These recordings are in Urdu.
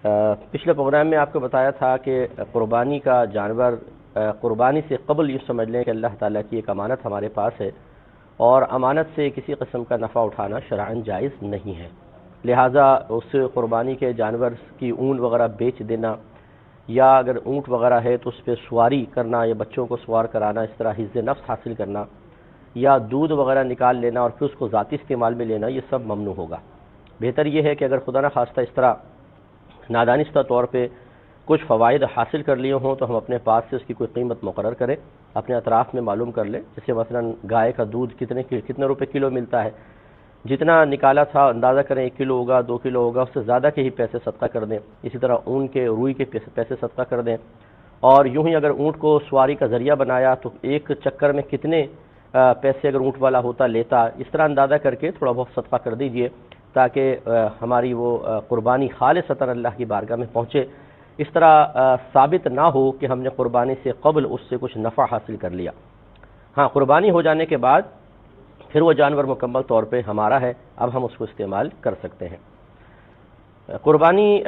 پچھلے پروگرام میں آپ کو بتایا تھا کہ قربانی کا جانور قربانی سے قبل یہ سمجھ لیں کہ اللہ تعالیٰ کی ایک امانت ہمارے پاس ہے، اور امانت سے کسی قسم کا نفع اٹھانا شرعاً جائز نہیں ہے۔ لہٰذا اس قربانی کے جانور کی اون وغیرہ بیچ دینا، یا اگر اونٹ وغیرہ ہے تو اس پہ سواری کرنا یا بچوں کو سوار کرانا، اس طرح حظ نفس حاصل کرنا، یا دودھ وغیرہ نکال لینا اور پھر اس کو ذاتی استعمال میں لینا، یہ سب ممنوع ہوگا۔ بہتر یہ ہے کہ اگر خدا نخواستہ اس طرح نادانستہ طور پہ کچھ فوائد حاصل کر لیے ہوں تو ہم اپنے پاس سے اس کی کوئی قیمت مقرر کریں، اپنے اطراف میں معلوم کر لیں۔ جیسے مثلا گائے کا دودھ کتنے روپے کلو ملتا ہے، جتنا نکالا تھا اندازہ کریں 1 کلو ہوگا، 2 کلو ہوگا، اس سے زیادہ کے ہی پیسے صدقہ کر دیں۔ اسی طرح اون کے روئی کے پیسے صدقہ کر دیں، اور یوں ہی اگر اونٹ کو سواری کا ذریعہ بنایا تو ایک چکر میں کتنے پیسے اگر اونٹ والا ہوتا لیتا، اس طرح اندازہ کر کے تھوڑا بہت صدقہ کر دیجئے تاکہ ہماری وہ قربانی خالصتاً اللہ کی بارگاہ میں پہنچے۔ اس طرح ثابت نہ ہو کہ ہم نے قربانی سے قبل اس سے کچھ نفع حاصل کر لیا۔ ہاں، قربانی ہو جانے کے بعد پھر وہ جانور مکمل طور پہ ہمارا ہے، اب ہم اس کو استعمال کر سکتے ہیں۔ قربانی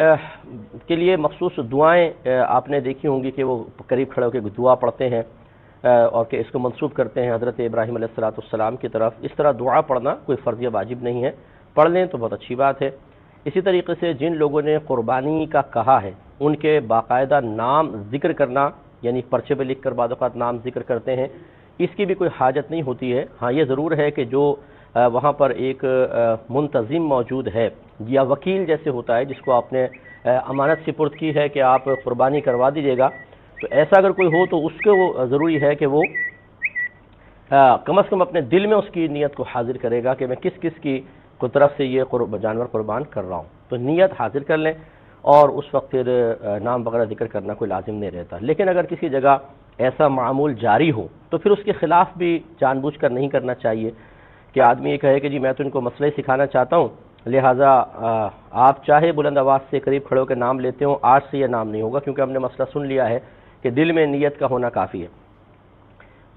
کے لیے مخصوص دعائیں آپ نے دیکھی ہوں گی کہ وہ قریب کھڑے ہو کے دعا پڑھتے ہیں اور کہ اس کو منسوب کرتے ہیں حضرت ابراہیم علیہ السلام کی طرف۔ اس طرح دعا پڑھنا کوئی فرض یا واجب نہیں ہے، پڑھ لیں تو بہت اچھی بات ہے۔ اسی طریقے سے جن لوگوں نے قربانی کا کہا ہے ان کے باقاعدہ نام ذکر کرنا، یعنی پرچے پہ لکھ کر بعض اوقات نام ذکر کرتے ہیں، اس کی بھی کوئی حاجت نہیں ہوتی ہے۔ ہاں، یہ ضرور ہے کہ جو وہاں پر ایک منتظم موجود ہے یا وکیل جیسے ہوتا ہے جس کو آپ نے امانت سپرد کی ہے کہ آپ قربانی کروا دیجیے گا، تو ایسا اگر کوئی ہو تو اس کو ضروری ہے کہ وہ کم از کم اپنے دل میں اس کی نیت کو حاضر کرے گا کہ میں کس کس کی طرف سے یہ جانور قربان کر رہا ہوں، تو نیت حاضر کر لیں اور اس وقت پھر نام وغیرہ ذکر کرنا کوئی لازم نہیں رہتا۔ لیکن اگر کسی جگہ ایسا معمول جاری ہو تو پھر اس کے خلاف بھی جان بوجھ کر نہیں کرنا چاہیے کہ آدمی یہ کہے کہ جی میں تو ان کو مسئلہ سکھانا چاہتا ہوں، لہٰذا آپ چاہے بلند آواز سے قریب کھڑے ہو کے نام لیتے ہوں، آج سے یہ نام نہیں ہوگا کیونکہ ہم نے مسئلہ سن لیا ہے کہ دل میں نیت کا ہونا کافی ہے۔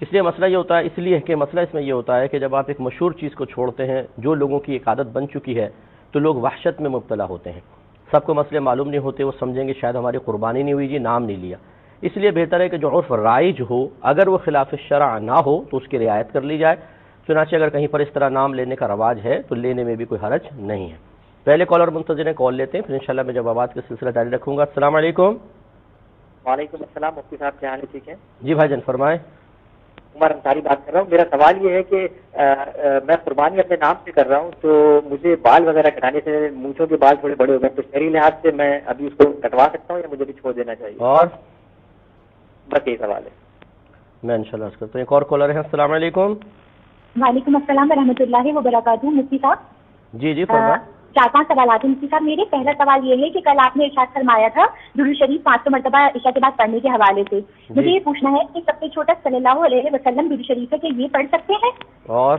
اس لیے مسئلہ یہ ہوتا ہے، مسئلہ اس میں یہ ہوتا ہے کہ جب آپ ایک مشہور چیز کو چھوڑتے ہیں جو لوگوں کی ایک عادت بن چکی ہے تو لوگ وحشت میں مبتلا ہوتے ہیں۔ سب کو مسئلے معلوم نہیں ہوتے، وہ سمجھیں گے شاید ہماری قربانی نہیں ہوئی جی، نام نہیں لیا۔ اس لیے بہتر ہے کہ جو عرف رائج ہو، اگر وہ خلاف شرع نہ ہو تو اس کی رعایت کر لی جائے۔ چنانچہ اگر کہیں پر اس طرح نام لینے کا رواج ہے تو لینے میں بھی کوئی حرج نہیں ہے۔ پہلے کالر منتظر ہیں، کال لیتے ہیں، پھر انشاءاللہ میں جب آواز کا سلسلہ جاری رکھوں گا۔ السلام علیکم۔ وعلیکم السلام، مفتی صاحب کیا حال ہے؟ ٹھیک ہے جی بھائی جان، فرمائیں۔ عمر انصاری بات کر رہا ہوں۔ میرا سوال یہ ہے کہ میں قربانی اپنے نام سے کر رہا ہوں تو مجھے بال وغیرہ کٹانے سے مونچھوں کے بال تھوڑے بڑے ہو گئے، تو شرعی لحاظ سے میں ابھی اس کو کٹوا سکتا ہوں یا مجھے بھی چھوڑ دینا چاہیے؟ اور بس یہی سوال ہے۔ میں انشاءاللہ عرض کرتا ہوں۔ ایک اور کالر ہے، السلام علیکم۔ وعلیکم السلام ورحمۃ اللہ وبرکاتہ۔ مفتی صاحب جی فرمائیں۔ 4-5 سوالات ہیں مفتی صاحب میرے۔ پہلا سوال یہ ہے کہ کل آپ نے ارشاد فرمایا تھا درود شریف 500 مرتبہ عشاء کے بعد پڑھنے کے حوالے سے، مجھے یہ پوچھنا ہے کہ سب سے چھوٹا صلی اللہ علیہ وسلم درود شریف ہے کہ یہ پڑھ سکتے ہیں؟ اور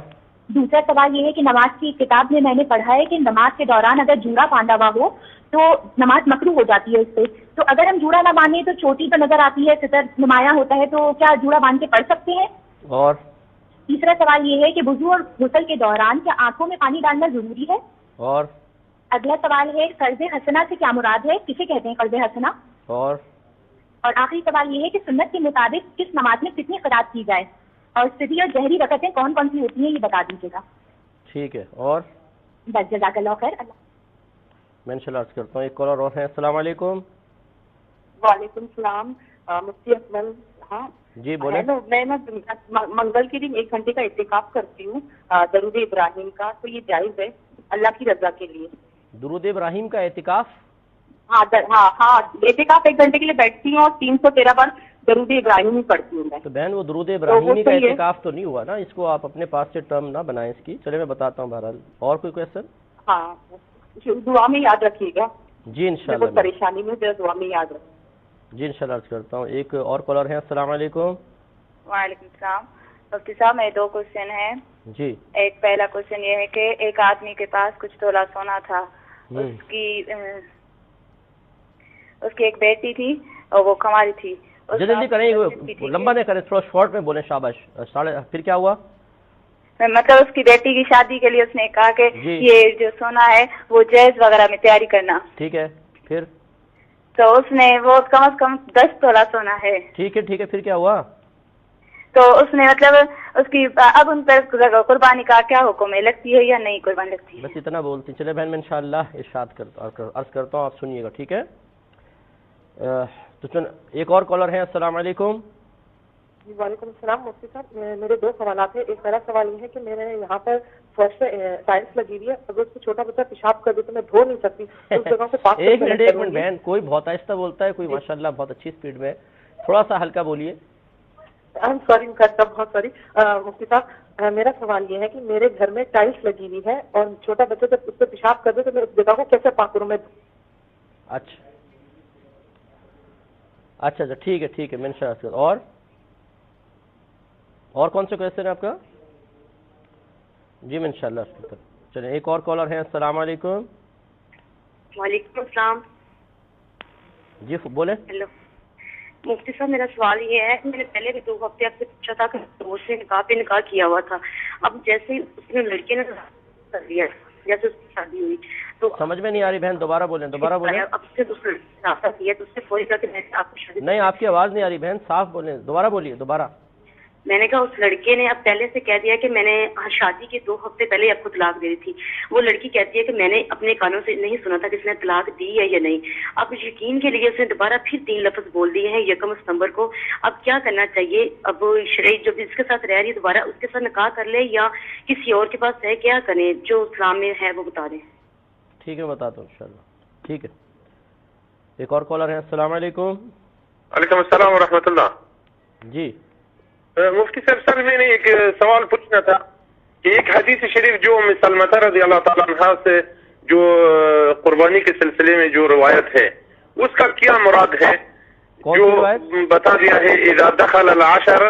دوسرا سوال یہ ہے کہ نماز کی کتاب میں نے پڑھا ہے کہ نماز کے دوران اگر جوڑا باندھا ہوا ہو تو نماز مکروہ ہو جاتی ہے اس سے، تو اگر ہم جوڑا نہ باندھیں تو چوٹی تو نظر آتی ہے، ستر نمایاں ہوتا ہے، تو کیا جوڑا باندھ کے پڑھ سکتے ہیں؟ اور تیسرا سوال یہ ہے کہ وضو اور غسل کے دوران کیا آنکھوں میں پانی ڈالنا ضروری ہے؟ اور اگلا سوال ہے قرض حسنہ سے کیا مراد ہے، کسے کہتے ہیں قرض حسنہ؟ اور آخری سوال یہ ہے کہ سنت کے مطابق کس نماز میں کتنی قرات کی جائے، اور سری اور جہری رکعتیں کون کون سی ہوتی ہیں یہ بتا دیجیے گا۔ ٹھیک ہے، اور بس جزاک اللہ خیر۔ اللہ میں انشاءاللہ عرض کرتا ہوں۔ ایک کالر اور ہے، السلام علیکم۔ وعلیکم السلام، مفتی اکمل۔ ہاں جی بولیں۔ میں منگل کے دن 1 گھنٹے کا اعتکاف کرتی ہوں درود ابراہیم کا، تو یہ جائز ہے اللہ کی رضا کے لیے؟ درود ابراہیم کا اعتکاف؟ ہاں اعتکاف 1 گھنٹے کے لیے بیٹھتی ہوں اور 313 بار درود ابراہیم ہی پڑھتی ہوں میں۔ تو بہن وہ درود ابراہیمی کا اعتکاف تو نہیں ہوا نا، اس کو آپ اپنے پاس سے ٹرم نہ بنائیں اس کی۔ چلے میں بتاتا ہوں بہرحال۔ اور کوئی کویشچن؟ ہاں دعا میں یاد رکھیے گا جی انشاءاللہ، بہت پریشانی میں دعا میں یاد رکھیے۔ جی انشاءاللہ عرض کرتا ہوں۔ ایک اور کالر ہے، السلام علیکم۔ وعلیکم السلام۔ مفتی صاحب میرے 2 کوشچن ہیں۔ جی۔ ایک پہلا کوشچن یہ ہے کہ ایک آدمی کے پاس کچھ تولہ سونا تھا، اس کی ایک بیٹی تھی اور وہ کماری تھی۔ جلدی کریں، لمبا نہیں کریں، تھوڑا شارٹ میں بولیں، شاباش۔ پھر کیا ہوا؟ مطلب اس کی بیٹی کی شادی کے لیے اس نے کہا کہ یہ جو سونا ہے وہ جہیز وغیرہ میں تیاری کرنا۔ ٹھیک ہے، پھر تو اس نے وہ کم از کم 10 تولہ سونا ہے. ٹھیک ہے پھر کیا ہوا؟ تو اس نے مطلب اس کی اب ان پر قربانی کا کیا حکم ہے، لگتی ہے یا نہیں قربانی لگتی ہے؟ بس اتنا بولتی. چلے بہن میں انشاءاللہ ارشاد عرض کرتا ہوں، آپ سنیے گا ٹھیک ہے. تو ایک اور کالر ہیں. السلام علیکم. وعلیکم السلام. مفتی صاحب میرے 2 سوالات ہیں. ایک میرا سوال یہ ہے کہ میرے یہاں پر فرش پہ ٹائلس لگی ہوئی ہے، اگر اس کو چھوٹا بچہ پیشاب کر دے تو میں دھو نہیں سکتی اس جگہ سے پاک. ایک منٹ بہن، کوئی بہت آہستہ بولتا ہے، کوئی ماشاءاللہ بہت اچھی سپیڈ میں، تھوڑا سا ہلکا بولیے. سوری بہت سوری. مفتی صاحب میرا سوال یہ ہے کہ میرے گھر میں ٹائلس لگی ہوئی ہے اور چھوٹا بچہ جب اس پہ پیشاب کر دے تو میں اس جگہ کو کیسے پاک کروں میں؟ اچھا ٹھیک ہے میں انشاءاللہ. اور کون سے کویسچن ہے آپ کا؟ جی میں انشاءاللہ. چلیں ایک اور کالر ہیں. السلام علیکم. وعلیکم السلام. جی بولیں. ہیلو مفتی صاحب، میرا سوال یہ ہے کہ میں نے پہلے بھی 2 ہفتے آپ سے پوچھا تھا کہ اس سے نکاح کیا ہوا تھا. اب جیسے ہی اس نے لڑکے نے کر دیا، جیسے اس کی شادی ہوئی تو سمجھ میں نہیں آ رہی بہن، دوبارہ بولیں. اب سے دوسرے رابطہ کیا تو اس سے فوری کر کے میں آپ کو شادی. نہیں آپ کی آواز نہیں آ رہی بہن، صاف بولیں، دوبارہ بولیے. میں نے کہا اس لڑکے نے اب پہلے سے کہہ دیا کہ میں نے شادی کے 2 ہفتے پہلے آپ کو طلاق دے رہی تھی. وہ لڑکی کہتی ہے کہ میں نے اپنے کانوں سے نہیں سنا تھا کہ اس نے طلاق دی ہے یا نہیں. اب یقین کے لیے اس نے دوبارہ پھر 3 لفظ بول دیے ہیں 1 ستمبر کو. اب کیا کرنا چاہیے؟ اب شرعی جو جس کے ساتھ رہ رہی ہے دوبارہ اس کے ساتھ نکاح کر لے یا کسی اور کے پاس ہے؟ کیا کریں؟ جو اسلام میں ہے وہ بتا دیں. ٹھیک ہے بتاتا ہوں انشاءاللہ. ٹھیک ہے. ایک اور کالر ہے. السلام علیکم. وعلیکم السلام ورحمۃ اللہ. جی مفتی صاحب سر میں نے ایک سوال پوچھنا تھا کہ ایک حدیث شریف جو ام سلمہ رضی اللہ تعالیٰ عنہ سے جو قربانی کے سلسلے میں جو روایت ہے اس کا کیا مراد ہے؟ جو بتا دیا ہے اذا دخل العشر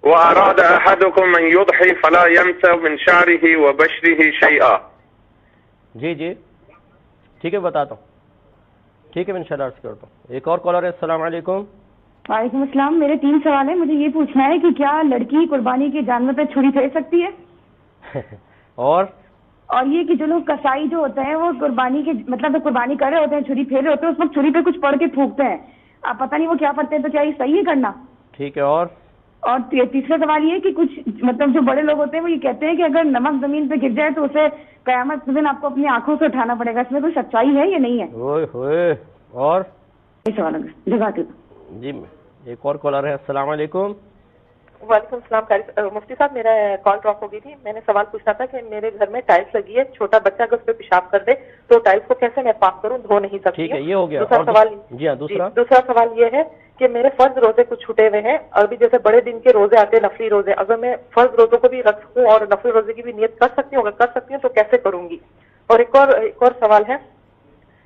واراد احدكم ان يضحي فلا يمسح من شعره وبشره شيئا. جی ٹھیک ہے بتاتا ہوں. ٹھیک ہے میں انشاءاللہ عرض کرتا ہوں. ایک اور کالر ہے. السلام علیکم. وعلیکم السلام. میرے 3 سوال ہیں. مجھے یہ پوچھنا ہے کہ کیا لڑکی قربانی کے جانور پہ چھری پھیر سکتی ہے؟ اور یہ کہ جو لوگ کسائی جو ہوتے ہیں وہ قربانی کے مطلب قربانی کر رہے ہوتے ہیں، چھری پھیر رہے ہوتے ہیں، اس وقت چھری پہ کچھ پڑھ کے پھونکتے ہیں، اب پتہ نہیں وہ کیا پڑھتے ہیں، تو کیا یہ صحیح ہے کرنا؟ ٹھیک ہے. اور تیسرا سوال یہ کہ کچھ مطلب جو بڑے لوگ ہوتے ہیں وہ یہ کہتے ہیں کہ اگر نمک زمین پہ گر جائے تو اسے قیامت کے دن آپ کو اپنی آنکھوں سے اٹھانا پڑے گا. اس میں کوئی سچائی ہے یا نہیں ہے؟ اور یہ سوال جزاک اللہ. جی ایک اور کالر ہے. السلام علیکم. وعلیکم السلام. مفتی صاحب میرا کال ڈراپ ہو گئی تھی. میں نے سوال پوچھنا تھا کہ میرے گھر میں ٹائلس لگی ہے، چھوٹا بچہ اگر اس پہ پیشاب کر دے تو ٹائلس کو کیسے میں پاک کروں؟ دھو نہیں سکتی. ٹھیک ہے یہ ہو گیا. دوسرا سوال یہ ہے کہ میرے فرض روزے کچھ چھٹے ہوئے ہیں، اور بھی جیسے بڑے دن کے روزے آتے ہیں، نفلی روزے، اگر میں فرض روزوں کو بھی رکھ سکوں اور نفلی روزے کی بھی نیت کر سکتی ہوں؟ اگر کر سکتی ہوں تو کیسے کروں گی؟ اور ایک اور سوال ہے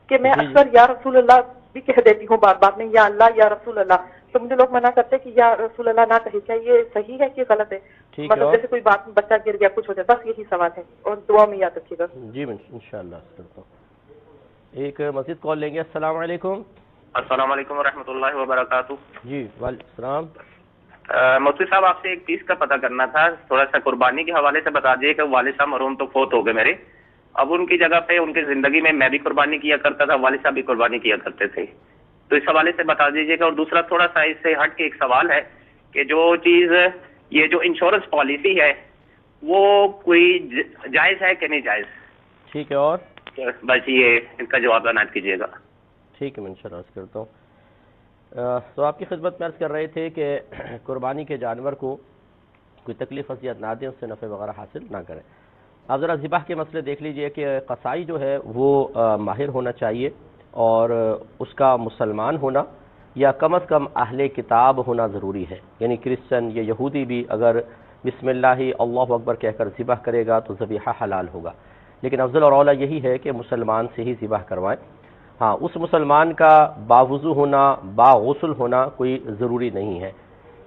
کہ میں اکثر یا رسول اللہ بھی کہہ دیتی ہوں بات میں، یا اللہ یا رسول اللہ، تو مجھے لوگ منع کرتے ہیں کہ یا رسول اللہ نہ کہے. کیا یہ صحیح ہے کہ غلط ہے؟ مطلب جیسے کوئی بات میں بچہ گر گیا، کچھ ہو جائے، بس یہی سوال ہے اور دعا میں یاد رکھیے گا. جی انشاءاللہ کرتا ہوں. ایک مزید کال لیں گے. السلام علیکم. السلام علیکم ورحمۃ اللہ وبرکاتہ. جی وعلیکم السلام. مفتی صاحب آپ سے ایک چیز کا پتہ کرنا تھا، تھوڑا سا قربانی کے حوالے سے بتا دیجیے کہ والد صاحب مرحوم تو فوت ہو گئے میرے، اب ان کی جگہ پہ ان کی زندگی میں بھی قربانی کیا کرتا تھا، والد صاحب بھی قربانی کیا کرتے تھے، تو اس حوالے سے بتا دیجیے گا. اور دوسرا تھوڑا سا اس سے ہٹ کے ایک سوال ہے کہ جو چیز یہ جو انشورنس پالیسی ہے وہ کوئی جائز ہے کہ نہیں جائز؟ ٹھیک ہے. اور بس یہ ان کا جواب عنایت کیجیے گا. ٹھیک ہے میں انشاءاللہ عرض کرتا ہوں. تو آپ کی خدمت میں عرض کر رہے تھے کہ قربانی کے جانور کو کوئی تکلیف اذیت نہ دیں، اس سے نفع وغیرہ حاصل نہ کریں. آپ ذرا ذبح کے مسئلے دیکھ لیجئے کہ قصائی جو ہے وہ ماہر ہونا چاہیے اور اس کا مسلمان ہونا یا کم از کم اہل کتاب ہونا ضروری ہے. یعنی کرسچن یا یہودی بھی اگر بسم اللہ اللہ اکبر کہہ کر ذبح کرے گا تو ذبیحہ حلال ہوگا، لیکن افضل اور اولیٰ یہی ہے کہ مسلمان سے ہی ذبح کروائیں. ہاں اس مسلمان کا باوضو ہونا باغسل ہونا کوئی ضروری نہیں ہے.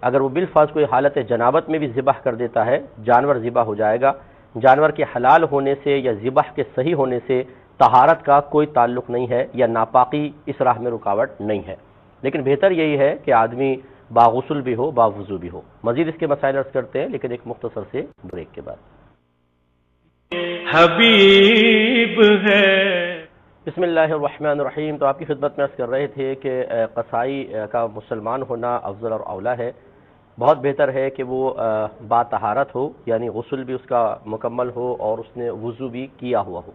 اگر وہ بالفرض کوئی حالت جنابت میں بھی ذبح کر دیتا ہے جانور ذبح ہو جائے گا. جانور کے حلال ہونے سے یا ذبح کے صحیح ہونے سے طہارت کا کوئی تعلق نہیں ہے یا ناپاکی اس راہ میں رکاوٹ نہیں ہے، لیکن بہتر یہی ہے کہ آدمی باغسل بھی ہو باوضو بھی ہو. مزید اس کے مسائل عرض کرتے ہیں لیکن ایک مختصر سے بریک کے بعد. حبیب ہے بسم اللہ الرحمن الرحیم. تو آپ کی خدمت میں عرض کر رہے تھے کہ قصائی کا مسلمان ہونا افضل اور اولا ہے. بہت بہتر ہے کہ وہ با طہارت ہو، یعنی غسل بھی اس کا مکمل ہو اور اس نے وضو بھی کیا ہوا ہو.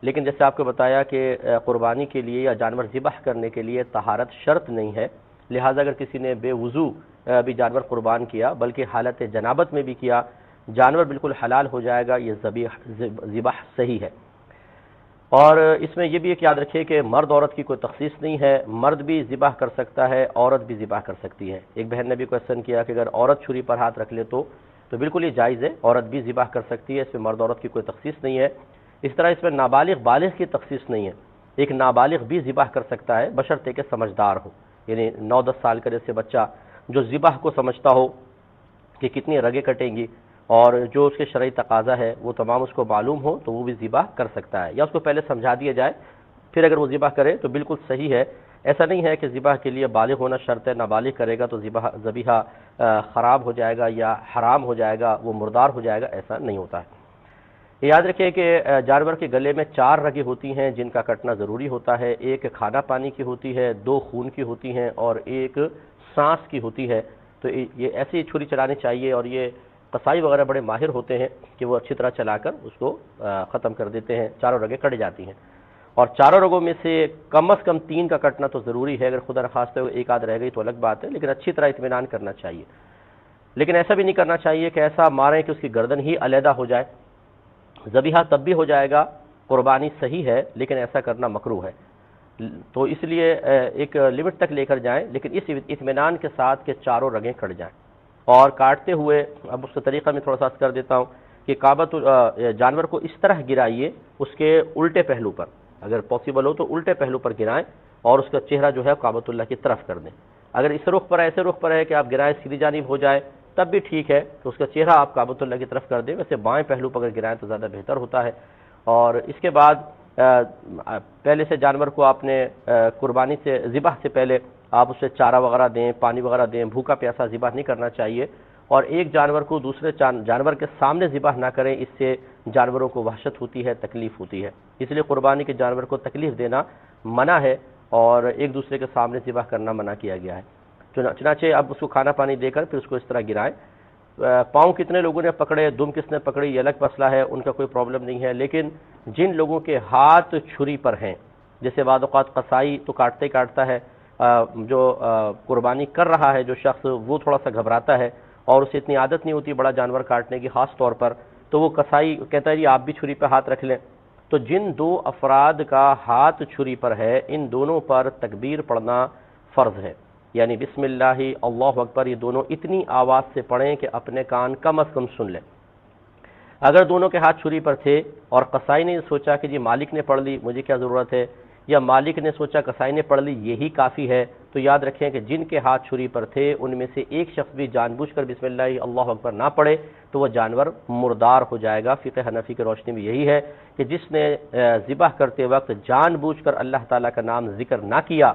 لیکن جیسے آپ کو بتایا کہ قربانی کے لیے یا جانور ذبح کرنے کے لیے طہارت شرط نہیں ہے، لہٰذا اگر کسی نے بے وضو بھی جانور قربان کیا بلکہ حالت جنابت میں بھی کیا، جانور بالکل حلال ہو جائے گا. یہ ذبح صحیح ہے. اور اس میں یہ بھی ایک یاد رکھیے کہ مرد عورت کی کوئی تخصیص نہیں ہے، مرد بھی ذبح کر سکتا ہے، عورت بھی ذبح کر سکتی ہے. ایک بہن نے بھی کوشچن کیا کہ اگر عورت چھری پر ہاتھ رکھ لے تو بالکل یہ جائز ہے، عورت بھی ذبح کر سکتی ہے، اس میں مرد عورت کی کوئی تخصیص نہیں ہے. اس طرح اس میں نابالغ بالغ کی تخصیص نہیں ہے، ایک نابالغ بھی ذبح کر سکتا ہے بشرطے کہ سمجھدار ہو، یعنی 9-10 سال کا جیسے بچہ جو ذبح کو سمجھتا ہو کہ کتنی رگیں کٹیں گی اور جو اس کے شرعی تقاضا ہے وہ تمام اس کو معلوم ہو تو وہ بھی ذبح کر سکتا ہے، یا اس کو پہلے سمجھا دیا جائے پھر اگر وہ ذبح کرے تو بالکل صحیح ہے. ایسا نہیں ہے کہ ذبح کے لیے بالغ ہونا شرط ہے، نابالغ کرے گا تو ذبیحہ خراب ہو جائے گا یا حرام ہو جائے گا، وہ مردار ہو جائے گا، ایسا نہیں ہوتا ہے. یاد رکھیں کہ جانور کے گلے میں 4 رگیں ہوتی ہیں جن کا کٹنا ضروری ہوتا ہے. ایک کھانا پانی کی ہوتی ہے، 2 خون کی ہوتی ہیں اور ایک سانس کی ہوتی ہے. تو یہ ایسی چھری چلانے چاہیے، اور یہ قصائی وغیرہ بڑے ماہر ہوتے ہیں کہ وہ اچھی طرح چلا کر اس کو ختم کر دیتے ہیں. 4 رگیں کٹ جاتی ہیں، اور 4 رگوں میں سے کم از کم 3 کا کٹنا تو ضروری ہے. اگر خدا نخواستہ ایک آدھ رہ گئی تو الگ بات ہے، لیکن اچھی طرح اطمینان کرنا چاہیے. لیکن ایسا بھی نہیں کرنا چاہیے کہ ایسا ماریں کہ اس کی گردن ہی علیحدہ ہو جائے. ذبیحہ تب بھی ہو جائے گا، قربانی صحیح ہے، لیکن ایسا کرنا مکروہ ہے. تو اس لیے ایک لمٹ تک لے کر جائیں، لیکن اس اطمینان کے ساتھ کہ 4 رگیں کٹ جائیں. اور کاٹتے ہوئے اب اس کا طریقہ میں تھوڑا سا کر دیتا ہوں کہ جانور کو اس طرح گرائیے اس کے الٹے پہلو پر، اگر پاسبل ہو تو الٹے پہلو پر گرائیں اور اس کا چہرہ جو ہے کعبۃ اللہ کی طرف کر دیں. اگر اس رخ پر ایسے رخ پر ہے کہ آپ گرائیں سیدھی جانب ہو جائے تب بھی ٹھیک ہے کہ اس کا چہرہ آپ کعبۃ اللہ کی طرف کر دیں. ویسے بائیں پہلو پر اگر گرائیں تو زیادہ بہتر ہوتا ہے. اور اس کے بعد پہلے سے جانور کو آپ نے قربانی سے ذبح سے پہلے آپ اسے چارہ وغیرہ دیں، پانی وغیرہ دیں. بھوکا پیاسا ذبح نہیں کرنا چاہیے، اور ایک جانور کو دوسرے جانور کے سامنے ذبح نہ کریں، اس سے جانوروں کو وحشت ہوتی ہے، تکلیف ہوتی ہے. اس لیے قربانی کے جانور کو تکلیف دینا منع ہے اور ایک دوسرے کے سامنے ذبح کرنا منع کیا گیا ہے. چنانچہ اب اس کو کھانا پانی دے کر پھر اس کو اس طرح گرائیں. پاؤں کتنے لوگوں نے پکڑے، دم کس نے پکڑی، یہ الگ مسئلہ ہے، ان کا کوئی پرابلم نہیں ہے. لیکن جن لوگوں کے ہاتھ چھری پر ہیں، جیسے بعض اوقات قصائی تو کاٹتے کاٹتا ہے، جو قربانی کر رہا ہے جو شخص وہ تھوڑا سا گھبراتا ہے اور اسے اتنی عادت نہیں ہوتی بڑا جانور کاٹنے کی خاص طور پر، تو وہ قصائی کہتا ہے جی آپ بھی چھری پہ ہاتھ رکھ لیں. تو جن 2 افراد کا ہاتھ چھری پر ہے ان دونوں پر تکبیر پڑھنا فرض ہے، یعنی بسم اللہ اللہ اکبر یہ دونوں اتنی آواز سے پڑھیں کہ اپنے کان کم از کم سن لیں. اگر دونوں کے ہاتھ چھری پر تھے اور قصائی نے سوچا کہ جی مالک نے پڑھ لی مجھے کیا ضرورت ہے، یا مالک نے سوچا قصائی نے پڑھ لی یہی کافی ہے، تو یاد رکھیں کہ جن کے ہاتھ چھری پر تھے ان میں سے ایک شخص بھی جان بوجھ کر بسم اللہ اللہ اکبر نہ پڑھے تو وہ جانور مردار ہو جائے گا. فقہ حنفی کی روشنی میں یہی ہے کہ جس نے ذبح کرتے وقت جان بوجھ کر اللہ تعالیٰ کا نام ذکر نہ کیا،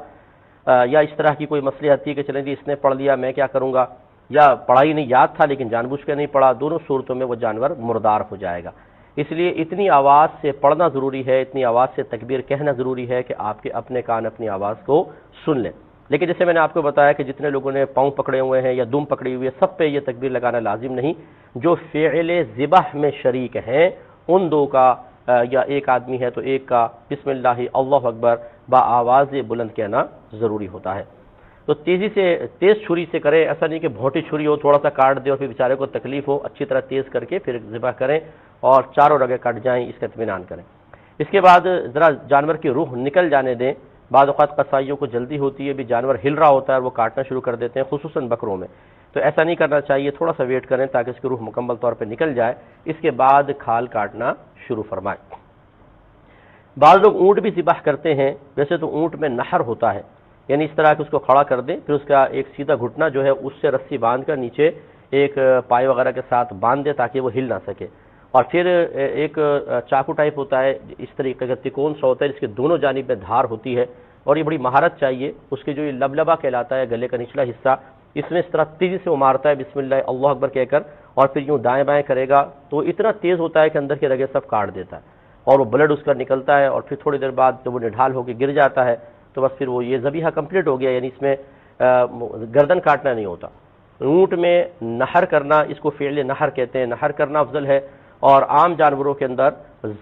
یا اس طرح کی کوئی مصلحت تھی کہ چلیں جی اس نے پڑھ لیا میں کیا کروں گا، یا پڑھائی نہیں یاد تھا لیکن جان بوجھ کے نہیں پڑھا، دونوں صورتوں میں وہ جانور مردار ہو جائے گا. اس لیے اتنی آواز سے پڑھنا ضروری ہے، اتنی آواز سے تکبیر کہنا ضروری ہے کہ آپ کے اپنے کان اپنی آواز کو سن لیں. لیکن جیسے میں نے آپ کو بتایا کہ جتنے لوگوں نے پاؤں پکڑے ہوئے ہیں یا دم پکڑی ہوئی ہے سب پہ یہ تکبیر لگانا لازم نہیں. جو فعل ذبح میں شریک ہیں ان 2 کا، یا ایک آدمی ہے تو ایک کا بسم اللہ اللہ اکبر با آواز بلند کہنا ضروری ہوتا ہے. تو تیز چھری سے کریں، ایسا نہیں کہ بھونٹی چھری ہو تھوڑا سا کاٹ دے اور پھر بیچارے کو تکلیف ہو. اچھی طرح تیز کر کے پھر ذبح کریں اور 4 رگیں کٹ جائیں، اس کا اطمینان کریں. اس کے بعد ذرا جانور کی روح نکل جانے دیں. بعض اوقات قصائیوں کو جلدی ہوتی ہے، بھی جانور ہل رہا ہوتا ہے وہ کاٹنا شروع کر دیتے ہیں، خصوصاً بکروں میں. تو ایسا نہیں کرنا چاہیے، تھوڑا سا ویٹ کریں تاکہ اس کی روح مکمل طور پہ نکل جائے. اس کے بعد کھال کاٹنا شروع فرمائیں. بعض لوگ اونٹ بھی ذبح کرتے ہیں. ویسے تو اونٹ میں نحر ہوتا ہے، یعنی اس طرح کہ اس کو کھڑا کر دیں، پھر اس کا ایک سیدھا گھٹنا جو ہے اس سے رسی باندھ کر نیچے ایک پائے وغیرہ کے ساتھ باندھ دے تاکہ وہ ہل نہ سکے. اور پھر ایک چاقو ٹائپ ہوتا ہے اس طریقے کا تکون سا ہوتا ہے جس کے دونوں جانب میں دھار ہوتی ہے، اور یہ بڑی مہارت چاہیے. اس کے جو یہ لبلبا کہلاتا ہے گلے کا نچلا حصہ، اس میں اس طرح تیزی سے مارتا ہے بسم اللہ اللہ اکبر کہہ کر، اور پھر یوں دائیں بائیں کرے گا تو اتنا تیز ہوتا ہے کہ اندر کے رگے سب کاٹ دیتا ہے. اور وہ بلڈ اس کا نکلتا ہے اور پھر تھوڑی دیر بعد جب وہ نڈھال ہو کے گر جاتا ہے تو بس پھر وہ یہ ذبیحہ کمپلیٹ ہو گیا، یعنی اس میں گردن کاٹنا نہیں ہوتا۔ اونٹ میں نہر کرنا، اس کو فعل نہر کہتے ہیں، نہر کرنا افضل ہے، اور عام جانوروں کے اندر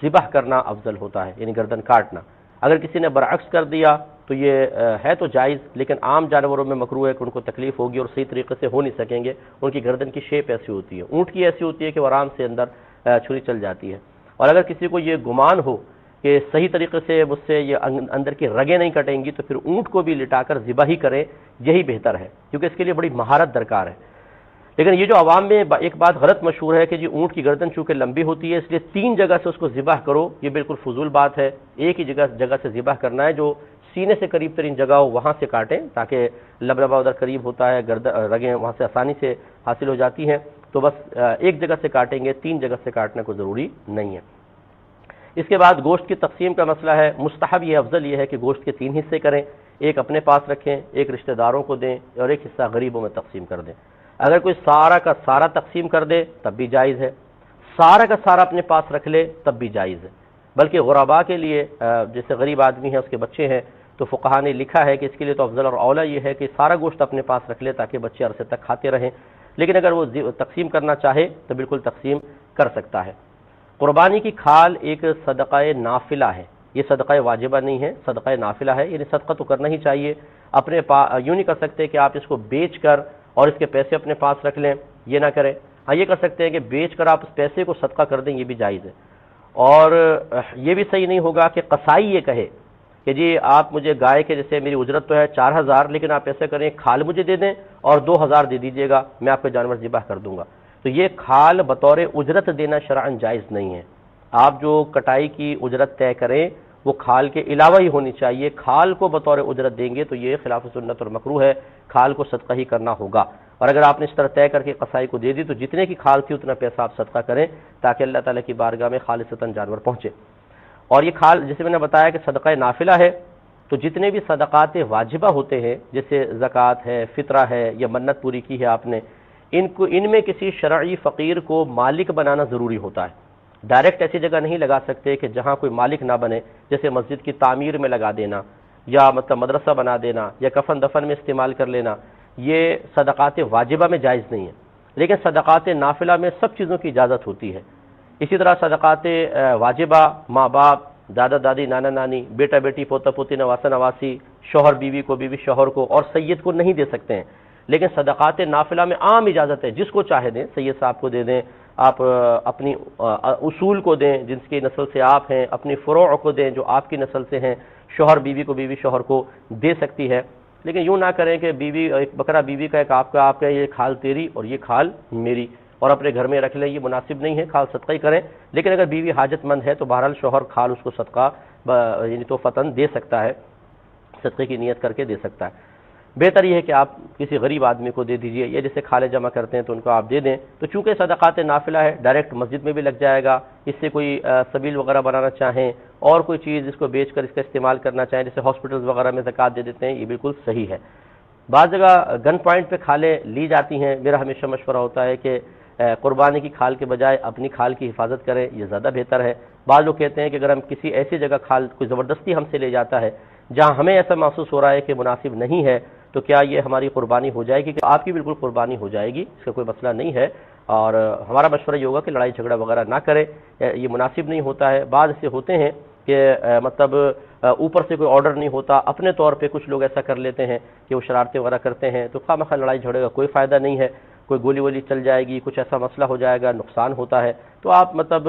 ذبح کرنا افضل ہوتا ہے، یعنی گردن کاٹنا۔ اگر کسی نے برعکس کر دیا تو یہ ہے تو جائز، لیکن عام جانوروں میں مکروہ ہے کہ ان کو تکلیف ہوگی اور صحیح طریقے سے ہو نہیں سکیں گے، ان کی گردن کی شیپ ایسی ہوتی ہے، اونٹ کی ایسی ہوتی ہے کہ وہ آرام سے اندر چھری چل جاتی ہے۔ اور اگر کسی کو یہ گمان ہو کہ صحیح طریقے سے مجھ سے یہ اندر کی رگیں نہیں کٹیں گی تو پھر اونٹ کو بھی لٹا کر ذبح ہی کرے، یہی بہتر ہے، کیونکہ اس کے لیے بڑی مہارت درکار ہے۔ لیکن یہ جو عوام میں ایک بات غلط مشہور ہے کہ جی اونٹ کی گردن چونکہ لمبی ہوتی ہے اس لیے 3 جگہ سے اس کو ذبح کرو، یہ بالکل فضول بات ہے۔ ایک ہی جگہ سے ذبح کرنا ہے، جو سینے سے قریب ترین جگہ ہو وہاں سے کاٹیں تاکہ لبلبا ادھر قریب ہوتا ہے، رگیں وہاں سے آسانی سے حاصل ہو جاتی ہیں، تو بس ایک جگہ سے کاٹیں گے، 3 جگہ سے کاٹنے کو ضروری نہیں ہے۔ اس کے بعد گوشت کی تقسیم کا مسئلہ ہے۔ مستحب یہ افضل یہ ہے کہ گوشت کے 3 حصے کریں، ایک اپنے پاس رکھیں، ایک رشتہ داروں کو دیں اور ایک حصہ غریبوں میں تقسیم کر دیں۔ اگر کوئی سارا کا سارا تقسیم کر دے تب بھی جائز ہے، سارا کا سارا اپنے پاس رکھ لے تب بھی جائز ہے، بلکہ غرباء کے لیے جیسے غریب آدمی ہے، اس کے بچے ہیں، تو فقہا نے لکھا ہے کہ اس کے لیے تو افضل اور اولا یہ ہے کہ سارا گوشت اپنے پاس رکھ لے تاکہ بچے عرصے تک کھاتے رہیں، لیکن اگر وہ تقسیم کرنا چاہے تو بالکل تقسیم کر سکتا ہے۔ قربانی کی کھال ایک صدقہ نافلہ ہے، یہ صدقہ واجبہ نہیں ہے، صدقہ نافلہ ہے، یعنی صدقہ تو کرنا ہی چاہیے۔ اپنے یوں نہیں کر سکتے کہ آپ اس کو بیچ کر اور اس کے پیسے اپنے پاس رکھ لیں، یہ نہ کریں۔ ہاں یہ کر سکتے ہیں کہ بیچ کر آپ اس پیسے کو صدقہ کر دیں، یہ بھی جائز ہے۔ اور یہ بھی صحیح نہیں ہوگا کہ قصائی یہ کہے کہ جی آپ مجھے گائے کے جیسے میری اجرت تو ہے 4000، لیکن آپ ایسے کریں کھال مجھے دے دیں اور 2000 دے دیجیے گا، میں آپ کا جانور ذبح کر دوں گا، تو یہ کھال بطور اجرت دینا شرعاً جائز نہیں ہے۔ آپ جو کٹائی کی اجرت طے کریں وہ کھال کے علاوہ ہی ہونی چاہیے، کھال کو بطور اجرت دیں گے تو یہ خلاف سنت اور مکروہ ہے، کھال کو صدقہ ہی کرنا ہوگا۔ اور اگر آپ نے اس طرح طے کر کے قصائی کو دے دی تو جتنے کی کھال تھی اتنا پیسہ آپ صدقہ کریں تاکہ اللہ تعالیٰ کی بارگاہ میں خالصتاً جانور پہنچے۔ اور یہ کھال جیسے میں نے بتایا کہ صدقہ نافلہ ہے، تو جتنے بھی صدقات واجبہ ہوتے ہیں جیسے زکوٰۃ ہے، فطرہ ہے یا منت پوری کی ہے آپ نے، ان میں کسی شرعی فقیر کو مالک بنانا ضروری ہوتا ہے۔ ڈائریکٹ ایسی جگہ نہیں لگا سکتے کہ جہاں کوئی مالک نہ بنے، جیسے مسجد کی تعمیر میں لگا دینا یا مطلب مدرسہ بنا دینا یا کفن دفن میں استعمال کر لینا، یہ صدقات واجبہ میں جائز نہیں ہے، لیکن صدقات نافلہ میں سب چیزوں کی اجازت ہوتی ہے۔ اسی طرح صدقات واجبہ ماں باپ، دادا دادی، نانا نانی، بیٹا بیٹی، پوتا پوتی، نواسا نواسی، شوہر بیوی کو، بیوی شوہر کو اور سید کو نہیں دے سکتے ہیں، لیکن صدقات نافلہ میں عام اجازت ہے، جس کو چاہے دیں، سید صاحب کو دے دیں، آپ اپنی اصول کو دیں جن کی نسل سے آپ ہیں، اپنی فروع کو دیں جو آپ کی نسل سے ہیں، شوہر بیوی کو، بیوی شوہر کو دے سکتی ہے، لیکن یوں نہ کریں کہ بیوی ایک بکرا بیوی کا، ایک آپ کا یہ کھال تیری اور یہ کھال میری اور اپنے گھر میں رکھ لیں، یہ مناسب نہیں ہے، کھال صدقہ ہی کریں۔ لیکن اگر بیوی حاجت مند ہے تو بہرحال شوہر کھال اس کو صدقہ یعنی تو فتن دے سکتا ہے، صدقے کی نیت کر کے دے سکتا ہے۔ بہتر یہ ہے کہ آپ کسی غریب آدمی کو دے دیجئے، یا جیسے کھالے جمع کرتے ہیں تو ان کو آپ دے دیں، تو چونکہ صدقات نافلہ ہے ڈائریکٹ مسجد میں بھی لگ جائے گا، اس سے کوئی سبیل وغیرہ بنانا چاہیں اور کوئی چیز اس کو بیچ کر اس کا استعمال کرنا چاہیں، جیسے ہاسپٹلز وغیرہ میں زکوٰۃ دے دیتے ہیں، یہ بالکل صحیح ہے۔ بعض جگہ گن پوائنٹ پہ کھالیں لی جاتی ہیں، میرا ہمیشہ مشورہ ہوتا ہے کہ قربانی کی کھال کے بجائے اپنی کھال کی حفاظت کریں، یہ زیادہ بہتر ہے۔ بعض لوگ کہتے ہیں کہ اگر ہم کسی ایسی جگہ کھال کوئی زبردستی ہم سے لے جاتا ہے جہاں ہمیں ایسا محسوس ہو رہا ہے کہ مناسب نہیں ہے، تو کیا یہ ہماری قربانی ہو جائے گی؟ کہ آپ کی بالکل قربانی ہو جائے گی، اس کا کوئی مسئلہ نہیں ہے، اور ہمارا مشورہ یہ ہوگا کہ لڑائی جھگڑا وغیرہ نہ کرے، یہ مناسب نہیں ہوتا ہے۔ بعض ایسے ہوتے ہیں کہ مطلب اوپر سے کوئی آرڈر نہیں ہوتا، اپنے طور پہ کچھ لوگ ایسا کر لیتے ہیں کہ وہ شرارتیں وغیرہ کرتے ہیں، تو خواہ مخواہ لڑائی جھگڑے کا کوئی فائدہ نہیں ہے، کوئی گولی وولی چل جائے گی، کچھ ایسا مسئلہ ہو جائے گا، نقصان ہوتا ہے، تو آپ مطلب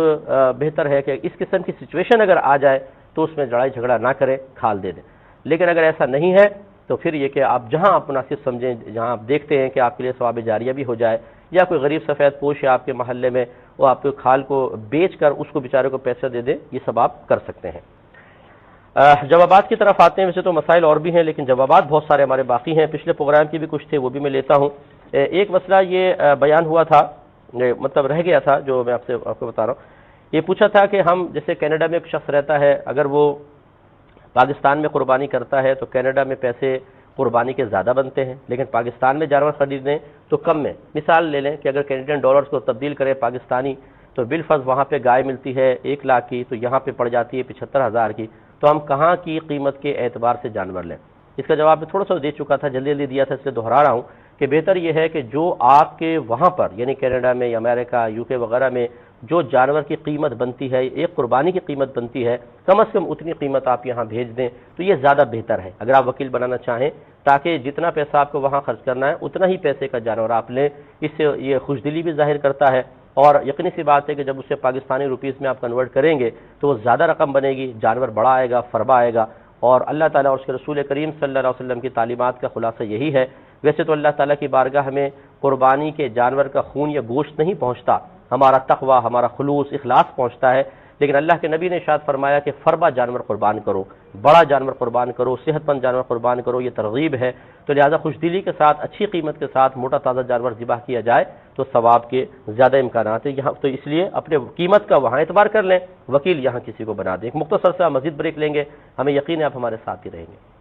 بہتر ہے کہ اس قسم کی سچویشن اگر آ جائے تو اس میں لڑائی جھگڑا نہ کریں، کھال دے دیں۔ لیکن اگر ایسا نہیں ہے تو پھر یہ کہ آپ جہاں آپ مناسب سمجھیں، جہاں آپ دیکھتے ہیں کہ آپ کے لیے ثواب جاریہ بھی ہو جائے، یا کوئی غریب سفید پوش ہے آپ کے محلے میں، وہ آپ کے کھال کو بیچ کر اس کو بیچارے کو پیسہ دے دے، یہ سب آپ کر سکتے ہیں۔ جوابات کی طرف آتے ہیں، ویسے تو مسائل اور بھی ہیں لیکن جوابات بہت سارے ہمارے باقی ہیں، پچھلے پروگرام کی بھی کچھ تھے وہ بھی میں لیتا ہوں۔ ایک مسئلہ یہ بیان ہوا تھا، مطلب رہ گیا تھا جو میں آپ کو بتا رہا ہوں، یہ پوچھا تھا کہ ہم جیسے کینیڈا میں ایک شخص رہتا ہے، اگر وہ پاکستان میں قربانی کرتا ہے تو کینیڈا میں پیسے قربانی کے زیادہ بنتے ہیں، لیکن پاکستان میں جانور خریدیں تو کم میں۔ مثال لے لیں کہ اگر کینیڈین ڈالرز کو تبدیل کریں پاکستانی تو بالفرض وہاں پہ گائے ملتی ہے 1 لاکھ کی، تو یہاں پہ پڑ جاتی ہے 75,000 کی، تو ہم کہاں کی قیمت کے اعتبار سے جانور لیں؟ اس کا جواب میں تھوڑا سا دے چکا تھا، جلدی دیا تھا، اس لیے دہرا رہا ہوں کہ بہتر یہ ہے کہ جو آپ کے وہاں پر یعنی کینیڈا میں یا امریکہ UK وغیرہ میں جو جانور کی قیمت بنتی ہے، ایک قربانی کی قیمت بنتی ہے، کم از کم اتنی قیمت آپ یہاں بھیج دیں تو یہ زیادہ بہتر ہے اگر آپ وکیل بنانا چاہیں، تاکہ جتنا پیسہ آپ کو وہاں خرچ کرنا ہے اتنا ہی پیسے کا جانور آپ لیں۔ اس سے یہ خوشدلی بھی ظاہر کرتا ہے، اور یقینی سی بات ہے کہ جب اسے پاکستانی روپیز میں آپ کنورٹ کریں گے تو وہ زیادہ رقم بنے گی، جانور بڑا آئے گا، فربا آئے گا، اور اللہ تعالیٰ اور اس کے رسول کریم صلی اللہ علیہ وسلم کی تعلیمات کا خلاصہ یہی ہے۔ ویسے تو اللہ تعالیٰ کی بارگاہ ہمیں قربانی کے جانور کا خون یا گوشت نہیں پہنچتا، ہمارا تقوی، ہمارا خلوص، اخلاص پہنچتا ہے، لیکن اللہ کے نبی نے ارشاد فرمایا کہ فربا جانور قربان کرو، بڑا جانور قربان کرو، صحت مند جانور قربان کرو، یہ ترغیب ہے۔ تو لہذا خوشدلی کے ساتھ، اچھی قیمت کے ساتھ موٹا تازہ جانور ذبح کیا جائے تو ثواب کے زیادہ امکانات ہیں یہاں، تو اس لیے اپنے قیمت کا وہاں اعتبار کر لیں، وکیل یہاں کسی کو بنا دیں۔ ایک مختصر سا مزید بریک لیں گے، ہمیں یقین ہے آپ ہمارے ساتھ ہی رہیں گے۔